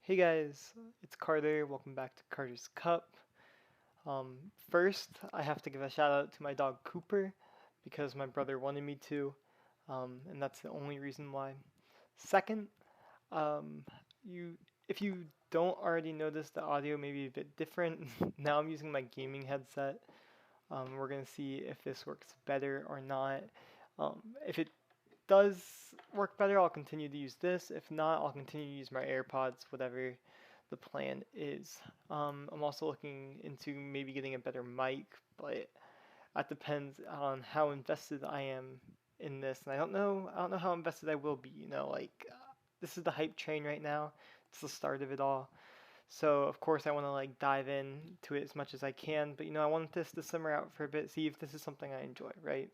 Hey guys, it's Carter. Welcome back to Carter's Cup. First, I have to give a shout out to my dog Cooper because my brother wanted me to, and that's the only reason why. Second, um, you if you don't already notice, the audio may be a bit different. Now I'm using my gaming headset. We're gonna see if this works better or not. If it does work better, I'll continue to use this. If not, I'll continue to use my AirPods, whatever the plan is. I'm also looking into maybe getting a better mic, but that depends on how invested I am in this. And I don't know how invested I will be. This is the hype train right now. It's the start of it all. So of course I want to dive in to it as much as I can, but I want this to simmer out for a bit, see if this is something I enjoy, right?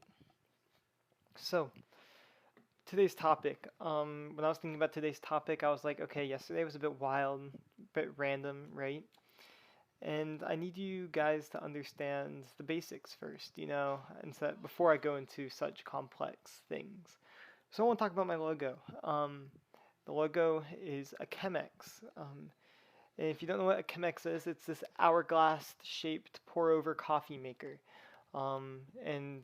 So today's topic. When I was thinking about today's topic, I was like, okay, yesterday was a bit wild, a bit random, right? And I need you guys to understand the basics first, and so before I go into such complex things. So I want to talk about my logo. The logo is a chemex. And if you don't know what a chemex is, it's this hourglass-shaped pour-over coffee maker. And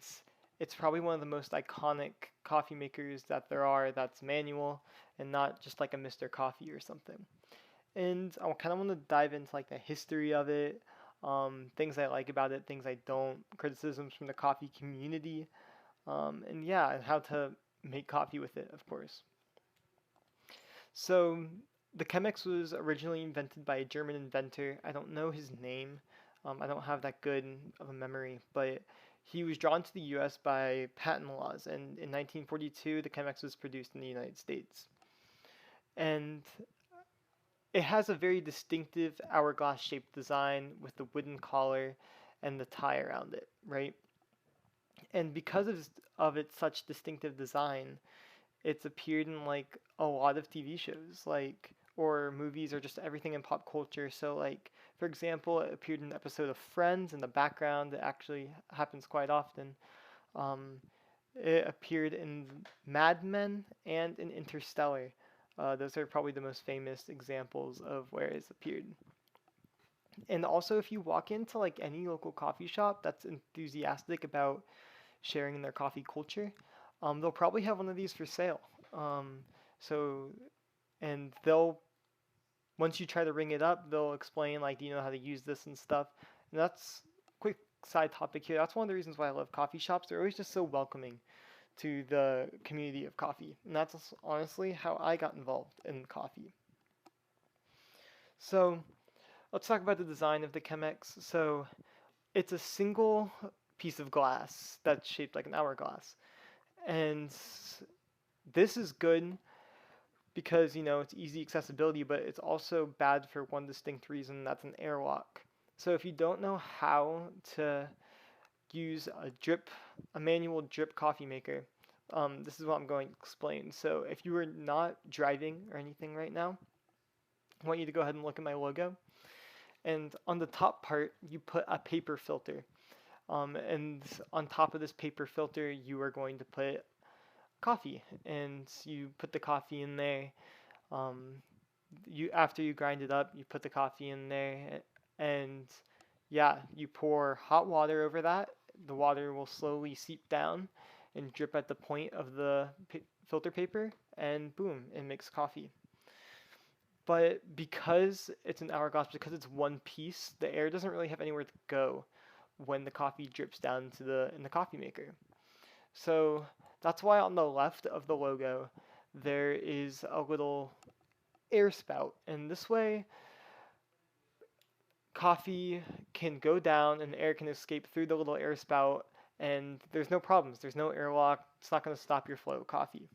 it's probably one of the most iconic coffee makers that there are that's manual and not just like a Mr. Coffee or something. And I kind of want to dive into like the history of it, things I like about it, things I don't, criticisms from the coffee community, and yeah, and how to make coffee with it, of course. So the Chemex was originally invented by a German inventor. I don't know his name. I don't have that good of a memory, but he was drawn to the U.S. by patent laws, and in 1942, the Chemex was produced in the United States. And it has a very distinctive hourglass-shaped design with the wooden collar and the tie around it, right? And because of its such distinctive design, it's appeared in like a lot of TV shows, like or movies or just everything in pop culture. So like for example, it appeared in an episode of Friends in the background. It actually happens quite often. Um, it appeared in Mad Men and in Interstellar. Those are probably the most famous examples of where it's appeared. And also, if you walk into like any local coffee shop that's enthusiastic about sharing in their coffee culture, they'll probably have one of these for sale. Um, so, and they'll once you try to ring it up, they'll explain like, do you know how to use this and stuff. And that's quick side topic here. That's one of the reasons why I love coffee shops. They're always just so welcoming to the community of coffee, and that's honestly how I got involved in coffee. So let's talk about the design of the Chemex. So it's a single piece of glass that's shaped like an hourglass, and this is good because it's easy accessibility, but it's also bad for one distinct reason, that's an airlock. So if you don't know how to use a manual drip coffee maker, this is what I'm going to explain. So if you are not driving or anything right now, I want you to go ahead and look at my logo. And on the top part, you put a paper filter. And on top of this paper filter, you are going to put coffee, and you put the coffee in there. Um, you after you grind it up, you put the coffee in there, and yeah, you pour hot water over that. The water will slowly seep down and drip at the point of the filter paper, and boom, it makes coffee. But because it's an hourglass, because it's one piece, the air doesn't really have anywhere to go when the coffee drips down to the in the coffee maker. So that's why on the left of the logo there is a little air spout, and this way coffee can go down and air can escape through the little air spout, and there's no problems. There's no airlock. It's not going to stop your flow of coffee.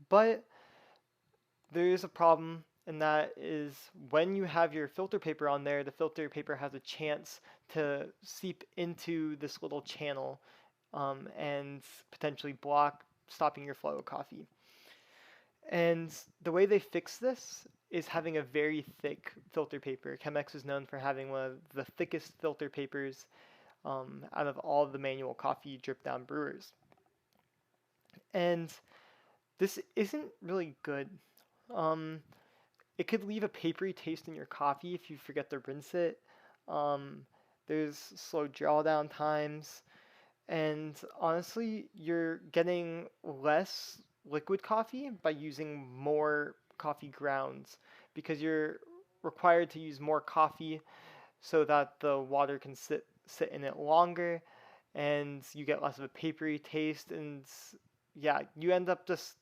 But there is a problem, and that is when you have your filter paper on there, the filter paper has a chance to seep into this little channel, and potentially stopping your flow of coffee. And the way they fix this is having a very thick filter paper. Chemex is known for having one of the thickest filter papers out of all of the manual coffee drip down brewers. And this isn't really good. Um, it could leave a papery taste in your coffee if you forget to rinse it. Um, there's slow drawdown times, and honestly, you're getting less liquid coffee by using more coffee grounds because you're required to use more coffee so that the water can sit in it longer, and you get less of a papery taste, and yeah, you end up just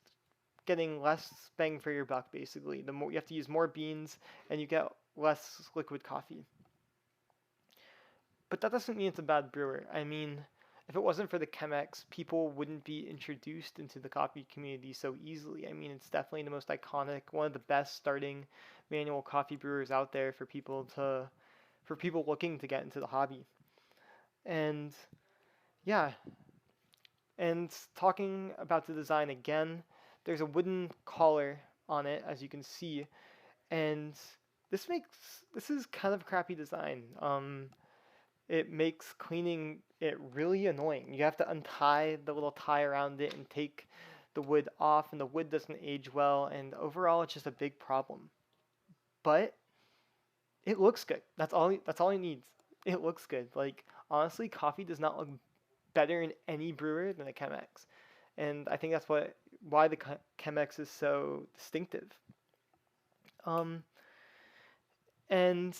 getting less bang for your buck basically. The more you have to use more beans and you get less liquid coffee. But that doesn't mean it's a bad brewer. I mean, if it wasn't for the chemex, people wouldn't be introduced into the coffee community so easily. I mean, it's definitely the most iconic, one of the best starting manual coffee brewers out there for people looking to get into the hobby. And yeah, and talking about the design again, there's a wooden collar on it, as you can see, and this is kind of crappy design. It makes cleaning it really annoying. You have to untie the little tie around it and take the wood off, and the wood doesn't age well, and overall, it's just a big problem. But it looks good. That's all it needs. It looks good. Like honestly, coffee does not look better in any brewer than a chemex, and I think that's why the chemex is so distinctive. Um, and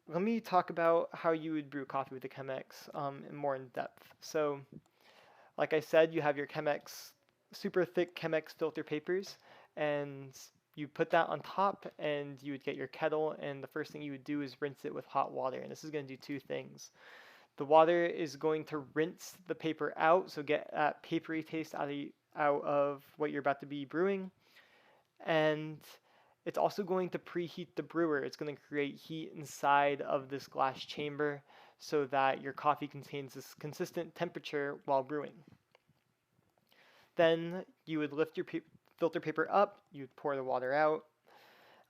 let me talk about how you would brew coffee with the chemex in more in depth. So, like I said, you have your chemex, super thick chemex filter papers, and you put that on top, and you would get your kettle, and the first thing you would do is rinse it with hot water, and this is going to do two things. The water is going to rinse the paper out, so get that papery taste out of what you're about to be brewing. And it's also going to preheat the brewer. It's going to create heat inside of this glass chamber so that your coffee contains this consistent temperature while brewing. Then you would lift your filter paper up, you'd pour the water out,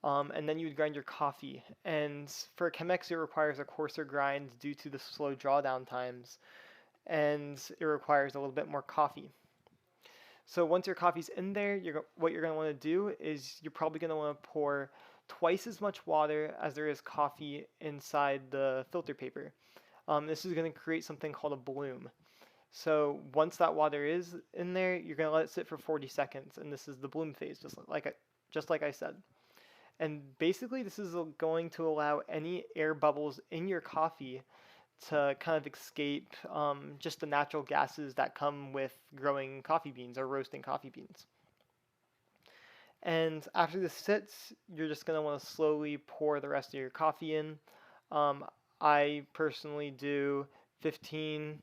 and then you would grind your coffee. And for Chemex, it requires a coarser grind due to the slow drawdown times, and it requires a little bit more coffee. So once your coffee's in there, what you're going to want to do is you're probably going to want to pour twice as much water as there is coffee inside the filter paper. This is going to create something called a bloom. So once that water is in there, you're going to let it sit for 40 seconds, and this is the bloom phase, just like I said. And basically, this is going to allow any air bubbles in your coffee to kind of escape just the natural gases that come with growing coffee beans or roasting coffee beans. And after this sits, you're just going to want to slowly pour the rest of your coffee in. I personally do 15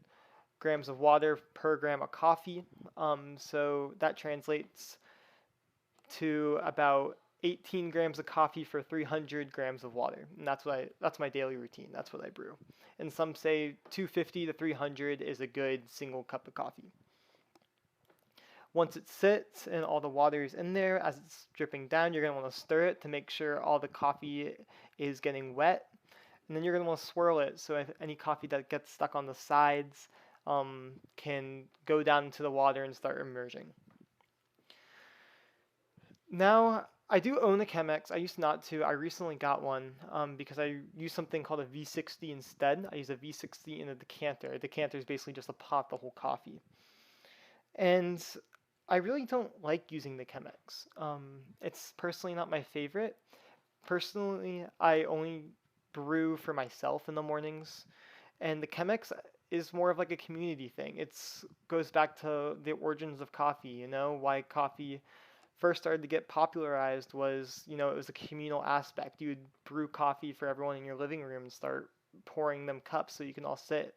grams of water per gram of coffee. So that translates to about 18 grams of coffee for 300 grams of water. And that's my daily routine. That's what I brew. And some say 250 to 300 is a good single cup of coffee. Once it sits and all the water is in there, as it's dripping down, you're going to want to stir it to make sure all the coffee is getting wet. And then you're going to want to swirl it so if any coffee that gets stuck on the sides can go down into the water and start immersing. Now, I do own a Chemex. I used not to. I recently got one because I use something called a V60 instead. I use a V60 in a decanter. A decanter is basically just a pot to hold coffee. And I really don't like using the Chemex. It's personally not my favorite. Personally, I only brew for myself in the mornings, and the Chemex is more of like a community thing. It's goes back to the origins of coffee, why coffee first started to get popularized was, it was a communal aspect. You would brew coffee for everyone in your living room and start pouring them cups so you can all sit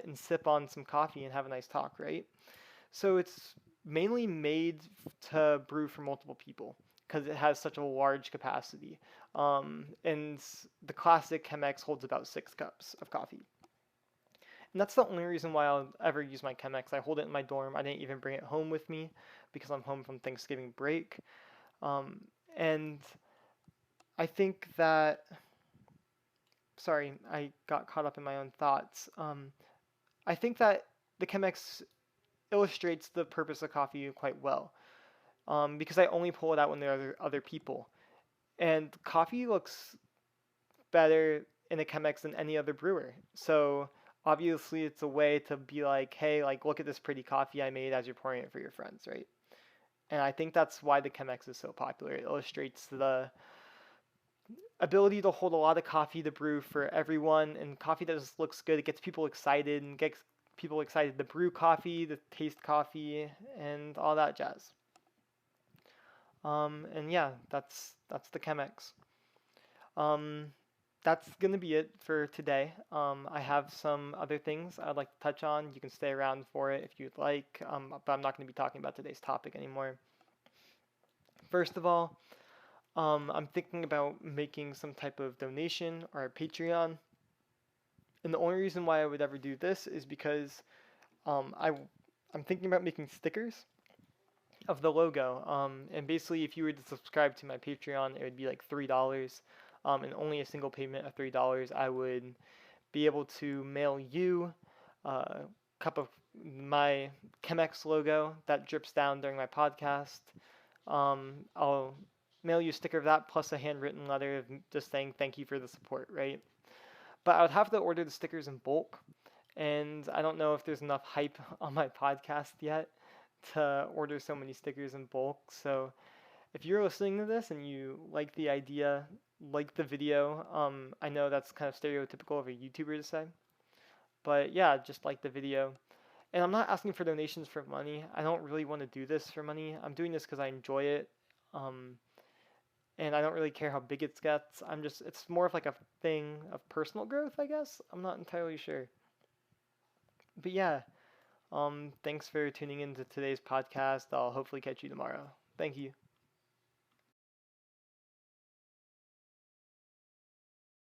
and sip on some coffee and have a nice talk, right? So it's mainly made to brew for multiple people because it has such a large capacity. And the classic Chemex holds about 6 cups of coffee. And that's the only reason why I'll ever use my Chemex. I hold it in my dorm. I didn't even bring it home with me because I'm home from Thanksgiving break. And I think that, sorry, I got caught up in my own thoughts. I think that the Chemex illustrates the purpose of coffee quite well because I only pull it out when there are other people. And coffee looks better in a chemex than any other brewer. So obviously it's a way to be like, hey, like look at this pretty coffee I made as you're pouring it for your friends, right? And I think that's why the chemex is so popular. It illustrates the ability to hold a lot of coffee to brew for everyone, and coffee that just looks good. It gets people excited and gets people excited to brew coffee, to taste coffee, and all that jazz. And yeah, that's the chemex. Um, that's gonna be it for today. I have some other things I'd like to touch on. You can stay around for it if you'd like, but I'm not gonna be talking about today's topic anymore. First of all, I'm thinking about making some type of donation or a Patreon. And the only reason why I would ever do this is because um, I, I'm thinking about making stickers of the logo. And basically, if you were to subscribe to my Patreon, it would be like $3. And only a single payment of $3, I would be able to mail you a cup of my Chemex logo that drips down during my podcast. I'll mail you a sticker of that plus a handwritten letter of just saying thank you for the support, right? But I would have to order the stickers in bulk, and I don't know if there's enough hype on my podcast yet to order so many stickers in bulk. So if you're listening to this and you like the idea, like the video, I know that's kind of stereotypical of a YouTuber to say, but yeah, just like the video. And I'm not asking for donations for money. I don't really want to do this for money. I'm doing this because I enjoy it. Um, and I don't really care how big it gets. It's more of like a thing of personal growth, I guess. I'm not entirely sure. But yeah, thanks for tuning into today's podcast. I'll hopefully catch you tomorrow. Thank you.